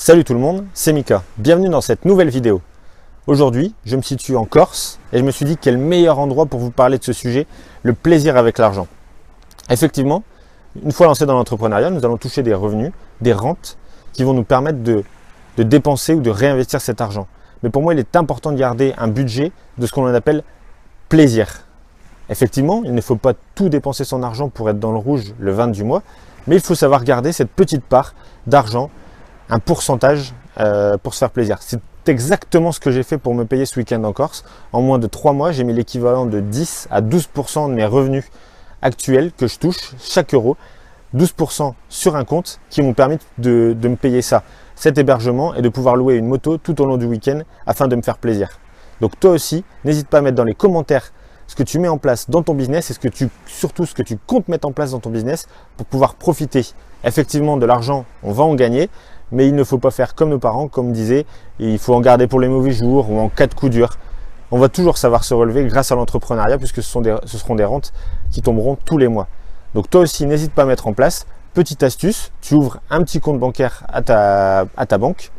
Salut tout le monde, c'est Mika. Bienvenue dans cette nouvelle vidéo. Aujourd'hui, je me situe en Corse et je me suis dit quel meilleur endroit pour vous parler de ce sujet, le plaisir avec l'argent. Effectivement, une fois lancé dans l'entrepreneuriat, nous allons toucher des revenus, des rentes qui vont nous permettre de dépenser ou de réinvestir cet argent. Mais pour moi, il est important de garder un budget de ce qu'on appelle plaisir. Effectivement, il ne faut pas tout dépenser son argent pour être dans le rouge le 20 du mois, mais il faut savoir garder cette petite part d'argent, un pourcentage pour se faire plaisir. C'est exactement ce que j'ai fait pour me payer ce week-end en Corse. En moins de 3 mois, j'ai mis l'équivalent de 10 à 12% de mes revenus actuels que je touche chaque euro. 12% sur un compte qui m'ont permis de me payer ça, cet hébergement et de pouvoir louer une moto tout au long du week-end afin de me faire plaisir. Donc toi aussi, n'hésite pas à mettre dans les commentaires ce que tu mets en place dans ton business et surtout ce que tu comptes mettre en place dans ton business pour pouvoir profiter effectivement de l'argent. On va en gagner, mais il ne faut pas faire comme nos parents, comme disaient, il faut en garder pour les mauvais jours ou en cas de coup dur. On va toujours savoir se relever grâce à l'entrepreneuriat puisque ce seront des rentes qui tomberont tous les mois. Donc toi aussi, n'hésite pas à mettre en place. Petite astuce, tu ouvres un petit compte bancaire à ta banque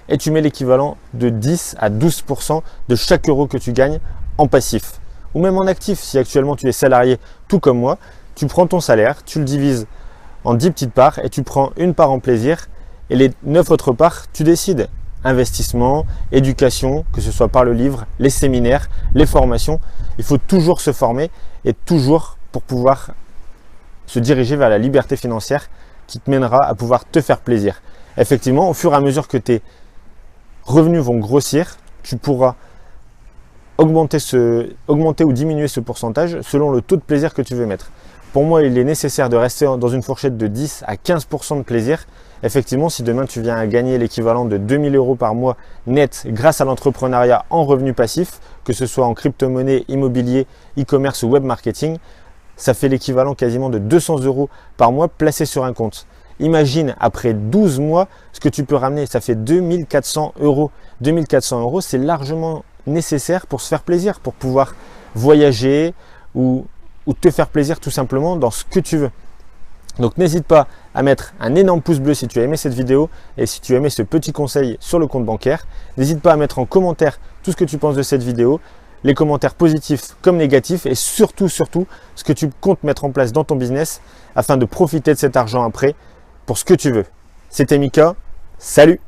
et tu mets l'équivalent de 10 à 12% de chaque euro que tu gagnes en passif ou même en actif. Si actuellement tu es salarié tout comme moi, tu prends ton salaire, tu le divises en 10 petites parts et tu prends une part en plaisir et les 9 autres parts, tu décides. Investissement, éducation, que ce soit par le livre, les séminaires, les formations. Il faut toujours se former et toujours pour pouvoir se diriger vers la liberté financière qui te mènera à pouvoir te faire plaisir. Effectivement, au fur et à mesure que tes revenus vont grossir, tu pourras augmenter ou diminuer ce pourcentage selon le taux de plaisir que tu veux mettre. Pour moi, il est nécessaire de rester dans une fourchette de 10 à 15% de plaisir. Effectivement, si demain tu viens à gagner l'équivalent de 2000 € par mois net grâce à l'entrepreneuriat en revenus passifs, que ce soit en crypto-monnaie, immobilier, e-commerce ou web marketing, ça fait l'équivalent quasiment de 200 € par mois placés sur un compte. Imagine après 12 mois ce que tu peux ramener, ça fait 2400 €. 2400 €, c'est largement nécessaire pour se faire plaisir, pour pouvoir voyager ou te faire plaisir tout simplement dans ce que tu veux. Donc n'hésite pas à mettre un énorme pouce bleu si tu as aimé cette vidéo et si tu as aimé ce petit conseil sur le compte bancaire. N'hésite pas à mettre en commentaire tout ce que tu penses de cette vidéo, les commentaires positifs comme négatifs et surtout ce que tu comptes mettre en place dans ton business afin de profiter de cet argent après pour ce que tu veux. C'était Mika, salut!